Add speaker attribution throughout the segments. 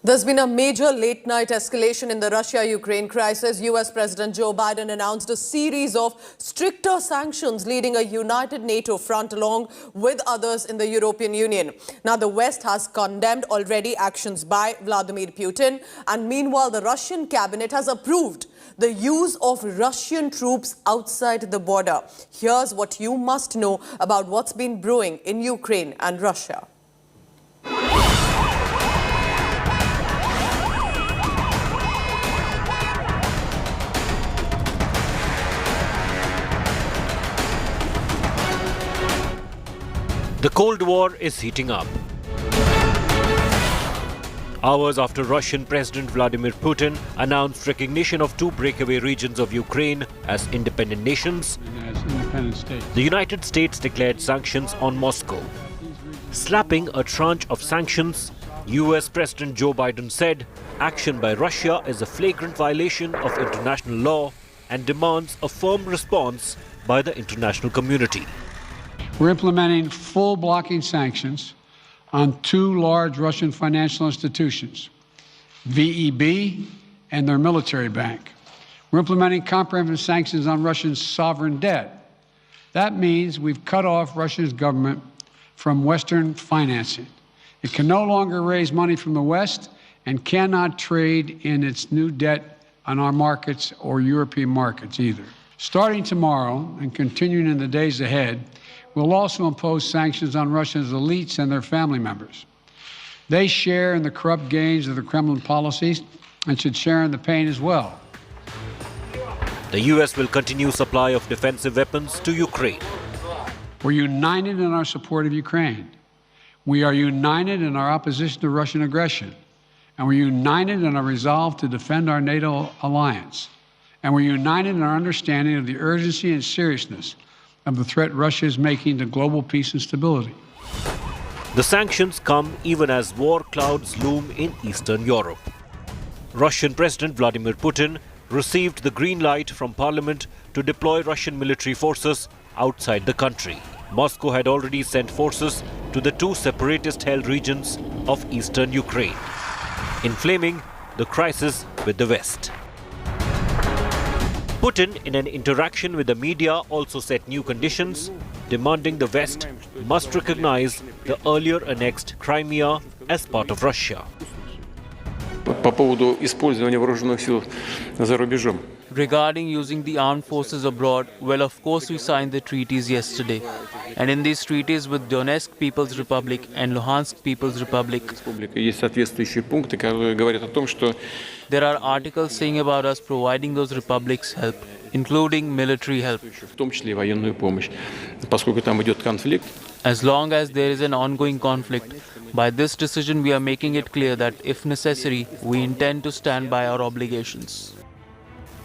Speaker 1: There's been a major late-night escalation in the Russia-Ukraine crisis. U.S. President Joe Biden announced a series of stricter sanctions, leading a united NATO front along with others in the European Union. Now, the West has condemned already actions by Vladimir Putin, and meanwhile, the Russian cabinet has approved the use of Russian troops outside the border. Here's what you must know about what's been brewing in Ukraine and Russia.
Speaker 2: The Cold War is heating up. Hours after Russian President Vladimir Putin announced recognition of two breakaway regions of Ukraine as independent nations, the United States declared sanctions on Moscow. Slapping a tranche of sanctions, U.S. President Joe Biden said action by Russia is a flagrant violation of international law and demands a firm response by the international community.
Speaker 3: We're implementing full blocking sanctions on two large Russian financial institutions, VEB and their military bank. We're implementing comprehensive sanctions on Russian sovereign debt. That means we've cut off Russia's government from Western financing. It can no longer raise money from the West and cannot trade in its new debt on our markets or European markets either. Starting tomorrow and continuing in the days ahead, we'll also impose sanctions on Russia's elites and their family members. They share in the corrupt gains of the Kremlin policies and should share in the pain as well.
Speaker 2: The U.S. will continue supply of defensive weapons to Ukraine.
Speaker 3: We're united in our support of Ukraine. We are united in our opposition to Russian aggression. And we're united in our resolve to defend our NATO alliance. And we're united in our understanding of the urgency and seriousness of the threat Russia is making to global peace and stability.
Speaker 2: The sanctions come even as war clouds loom in Eastern Europe. Russian President Vladimir Putin received the green light from Parliament to deploy Russian military forces outside the country. Moscow had already sent forces to the two separatist-held regions of eastern Ukraine, inflaming the crisis with the West. Putin, in an interaction with the media, also set new conditions, demanding the West must recognize the earlier annexed Crimea as part of Russia.
Speaker 4: Regarding using the armed forces abroad, well, of course, we signed the treaties yesterday. And in these treaties with Donetsk People's Republic and Luhansk People's Republic, there are articles saying about us providing those republics help, including military help. As long as there is an ongoing conflict, by this decision we are making it clear that, if necessary, we intend to stand by our obligations.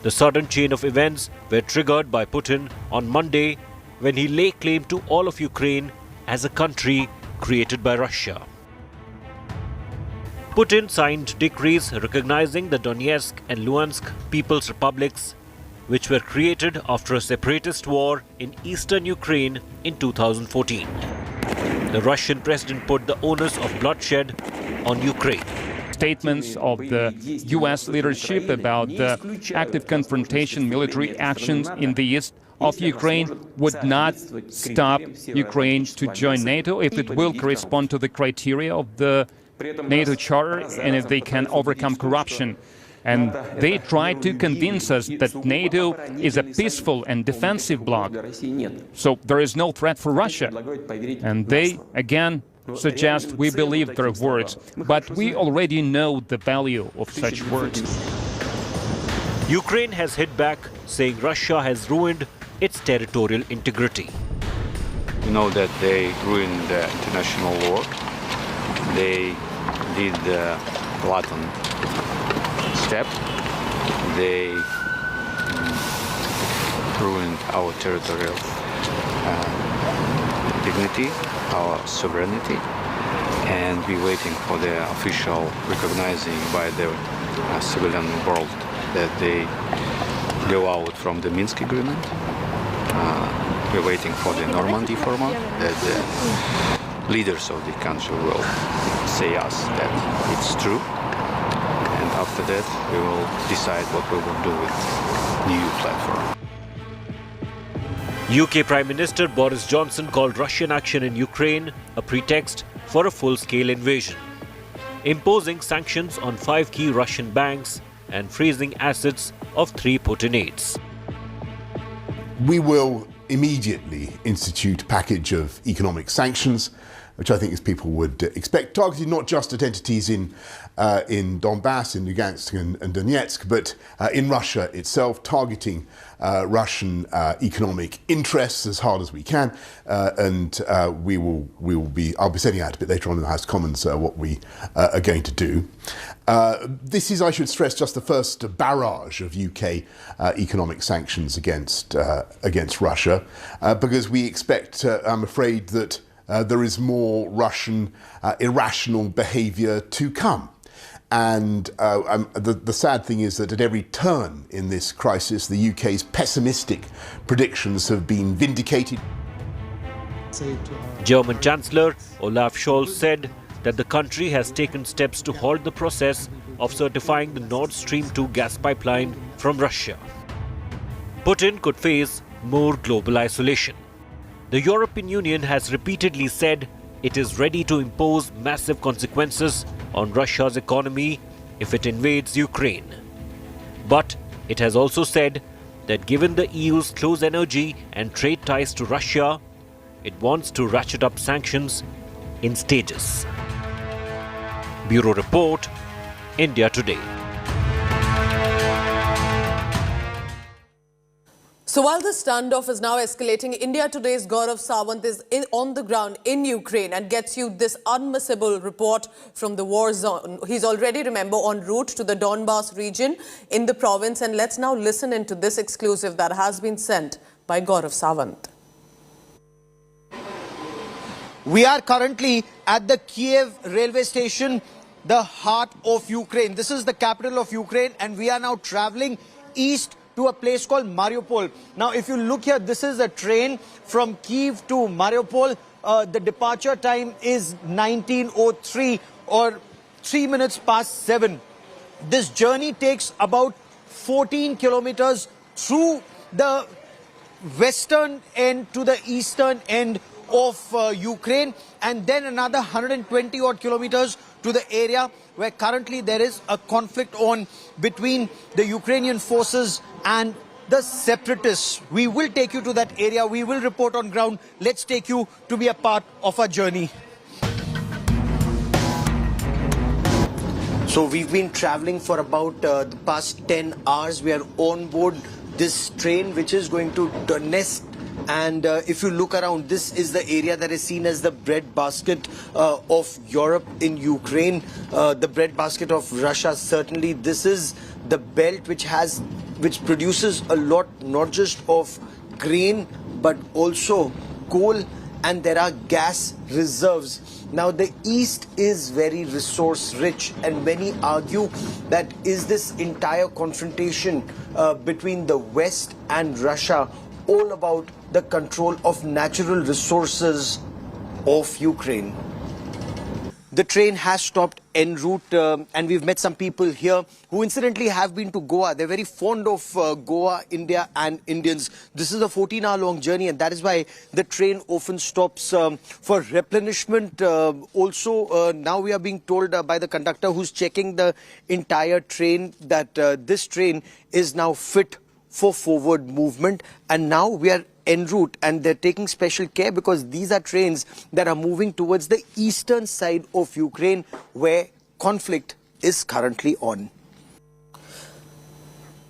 Speaker 2: The sudden chain of events were triggered by Putin on Monday when he laid claim to all of Ukraine as a country created by Russia. Putin signed decrees recognizing the Donetsk and Luhansk People's Republics, which were created after a separatist war in eastern Ukraine in 2014. The Russian president put the onus of bloodshed on Ukraine.
Speaker 5: Statements of the U.S. leadership about the active confrontation military actions in the east of Ukraine would not stop Ukraine to join NATO if it will correspond to the criteria of the NATO Charter and if they can overcome corruption. And they try to convince us that NATO is a peaceful and defensive bloc. So there is no threat for Russia. And they, again, suggest we believe their words. But we already know the value of such words.
Speaker 2: Ukraine has hit back, saying Russia has ruined its territorial integrity.
Speaker 6: We know that they ruined the international law. They did the blatant step. They ruined our territorial dignity, our sovereignty, and we're waiting for the official recognizing by the civilian world that they go out from the Minsk agreement. We're waiting for the Normandy format, that the leaders of the country will say us that it's true after that we will decide what we will do with new platform.
Speaker 2: UK Prime Minister Boris Johnson called Russian action in Ukraine a pretext for a full-scale invasion, imposing sanctions on 5 key Russian banks and freezing assets of 3 Putin aides.
Speaker 7: We will immediately institute a package of economic sanctions, which I think, as people would expect, targeted not just at entities in Donbass, in Lugansk and Donetsk, but in Russia itself, targeting Russian economic interests as hard as we can. I'll be setting out a bit later on in the House of Commons what we are going to do. This is, I should stress, just the first barrage of UK economic sanctions against Russia, because we expect, I'm afraid, that there is more Russian irrational behaviour to come. And the sad thing is that at every turn in this crisis, the UK's pessimistic predictions have been vindicated.
Speaker 2: German Chancellor Olaf Scholz said that the country has taken steps to halt the process of certifying the Nord Stream 2 gas pipeline from Russia. Putin could face more global isolation. The European Union has repeatedly said it is ready to impose massive consequences on Russia's economy if it invades Ukraine. But it has also said that given the EU's close energy and trade ties to Russia, it wants to ratchet up sanctions in stages. Bureau Report, India Today.
Speaker 1: So while the standoff is now escalating, India Today's Gaurav Sawant is on the ground in Ukraine and gets you this unmissable report from the war zone. He's already, remember, en route to the Donbass region in the province. And let's now listen into this exclusive that has been sent by Gaurav Sawant.
Speaker 8: We are currently at the Kiev railway station, the heart of Ukraine. This is the capital of Ukraine, and we are now traveling east to a place called Mariupol. Now, if you look here, this is a train from Kiev to Mariupol. The departure time is 19:03 or 3 minutes past 7. This journey takes about 14 kilometers through the western end to the eastern end of Ukraine, and then another 120 odd kilometers to the area where currently there is a conflict on between the Ukrainian forces and the separatists. We will take you to that area. We will report on ground. Let's take you to be a part of our journey. So we've been traveling for about the past 10 hours. We are on board this train which is going to Donetsk. And if you look around, this is the area that is seen as the breadbasket of Europe in Ukraine, the breadbasket of Russia. Certainly, this is the belt which produces a lot, not just of grain, but also coal, and there are gas reserves. Now, the East is very resource rich, and many argue that is this entire confrontation between the West and Russia all about the control of natural resources of Ukraine. The train has stopped en route, and we've met some people here who incidentally have been to Goa. They're very fond of Goa, India and Indians. This is a 14-hour-long journey, and that is why the train often stops for replenishment. Also, now we are being told by the conductor who's checking the entire train that this train is now fit for forward movement, and now we are en route, and they're taking special care because these are trains that are moving towards the eastern side of Ukraine where conflict is currently on.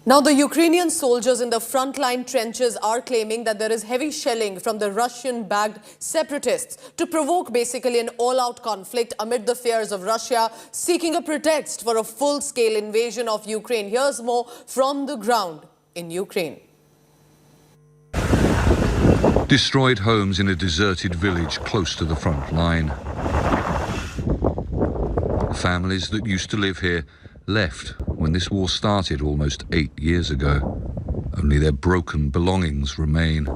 Speaker 1: Now, the Ukrainian soldiers in the frontline trenches are claiming that there is heavy shelling from the Russian-backed separatists to provoke basically an all-out conflict amid the fears of Russia seeking a pretext for a full-scale invasion of Ukraine. Here's more from the ground in Ukraine.
Speaker 9: Destroyed homes in a deserted village close to the front line. Families that used to live here left when this war started almost 8 years ago. Only their broken belongings remain.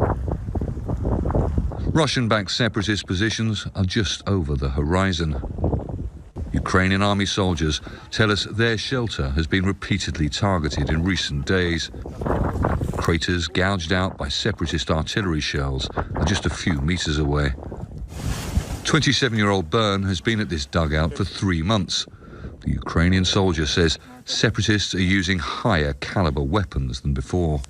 Speaker 9: Russian-backed separatist positions are just over the horizon. Ukrainian army soldiers tell us their shelter has been repeatedly targeted in recent days. Craters gouged out by separatist artillery shells are just a few meters away. 27-year-old Byrne has been at this dugout for 3 months. The Ukrainian soldier says separatists are using higher caliber weapons than before.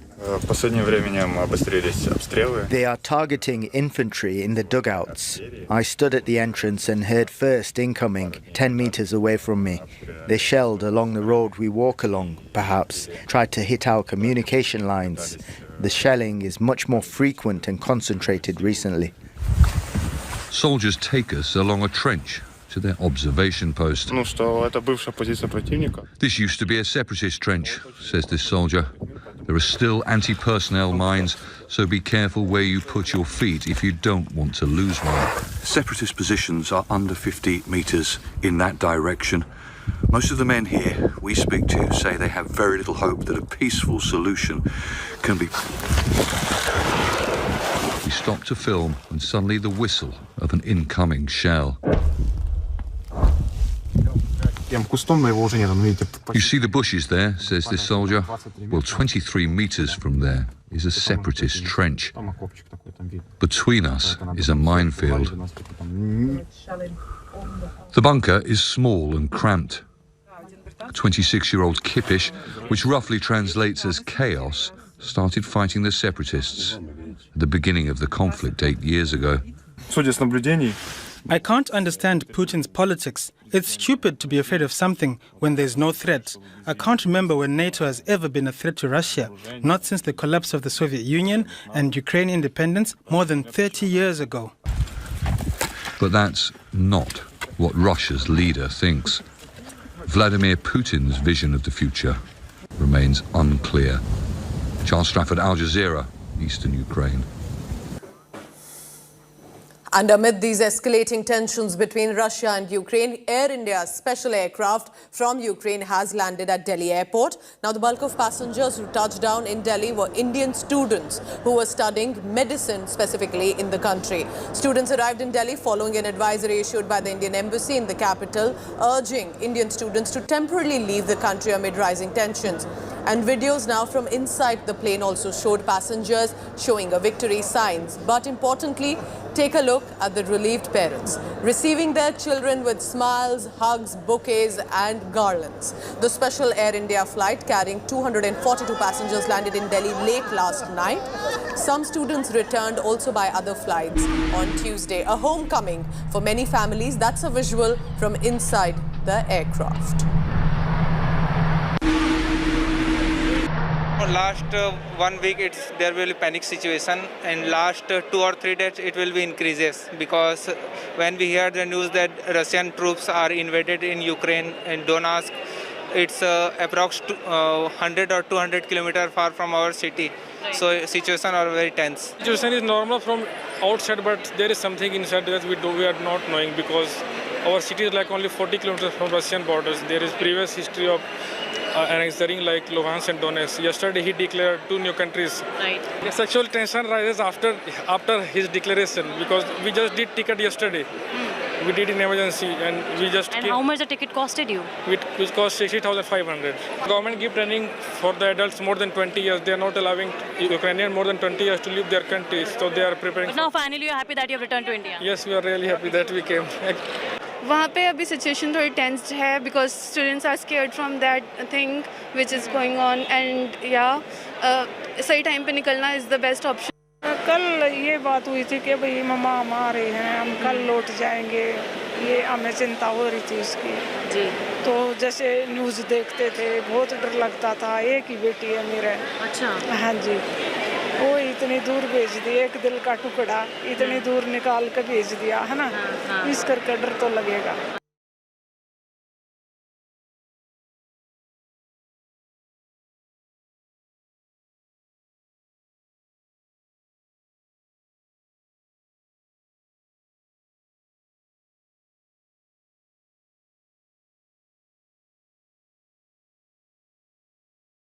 Speaker 10: They are targeting infantry in the dugouts. I stood at the entrance and heard first incoming, 10 meters away from me. They shelled along the road we walk along, perhaps, tried to hit our communication lines. The shelling is much more frequent and concentrated recently.
Speaker 9: Soldiers take us along a trench to their observation post. This used to be a separatist trench, says this soldier. There are still anti-personnel mines, so be careful where you put your feet if you don't want to lose one.
Speaker 11: Separatist positions are under 50 meters in that direction. Most of the men here we speak to say they have very little hope that a peaceful solution can be.
Speaker 9: We stop to film and suddenly the whistle of an incoming shell. You see the bushes there, says this soldier? Well, 23 meters from there is a separatist trench. Between us is a minefield. The bunker is small and cramped. 26-year-old Kippish, which roughly translates as chaos, started fighting the separatists at the beginning of the conflict 8 years ago.
Speaker 12: I can't understand Putin's politics. It's stupid to be afraid of something when there's no threat. I can't remember when NATO has ever been a threat to Russia, not since the collapse of the Soviet Union and Ukraine independence more than 30 years ago.
Speaker 9: But that's not what Russia's leader thinks. Vladimir Putin's vision of the future remains unclear. Charles Strafford, Al Jazeera, Eastern Ukraine.
Speaker 1: And amid these escalating tensions between Russia and Ukraine, Air India's special aircraft from Ukraine has landed at Delhi airport. Now, the bulk of passengers who touched down in Delhi were Indian students who were studying medicine specifically in the country. Students arrived in Delhi following an advisory issued by the Indian embassy in the capital, urging Indian students to temporarily leave the country amid rising tensions. And videos now from inside the plane also showed passengers showing a victory signs. But importantly, take a look at the relieved parents, receiving their children with smiles, hugs, bouquets and garlands. The special Air India flight carrying 242 passengers landed in Delhi late last night. Some students returned also by other flights on Tuesday. A homecoming for many families. That's a visual from inside the aircraft.
Speaker 13: Last 1 week there will be panic situation, and last 2 or 3 days it will be increases, because when we hear the news that Russian troops are invaded in Ukraine and Donetsk, it's approx 100 or 200 kilometers far from our city. So situation are very tense.
Speaker 14: Situation is normal from outside, but there is something inside that we are not knowing, because our city is like only 40 kilometers from Russian borders. There is previous history of annexing like Luhansk and Donetsk. Yesterday he declared 2 new countries.
Speaker 15: Right.
Speaker 14: The sexual tension rises after his declaration, because we just did ticket yesterday. We did in emergency, and we just.
Speaker 15: And how much the ticket costed you?
Speaker 14: Which cost 60,500. Government give training for the adults more than 20 years. They are not allowing Ukrainians more than 20 years to leave their country, so they are preparing.
Speaker 15: But now finally you are happy that you have returned to India.
Speaker 14: Yes, we are really happy that we came.
Speaker 16: वहाँ पे अभी situation थोड़ी tensed है, because students are scared from that thing which is going on, and सही time पे निकलना is the best option.
Speaker 17: कल ये बात हुई थी कि भाई मम्मा हम आ रहे हैं, हम कल लौट जाएंगे, ये हमें चिंता हो रही थी उसकी जी. तो जैसे न्यूज़ देखते थे बहुत डर लगता था. एक ही बेटी है मेरे.
Speaker 15: अच्छा.
Speaker 17: हाँ जी. वो इतनी दूर भेज दी, एक दिल का टुकड़ा इतनी दूर निकाल कर भेज दिया है ना. इस करके डर तो लगेगा.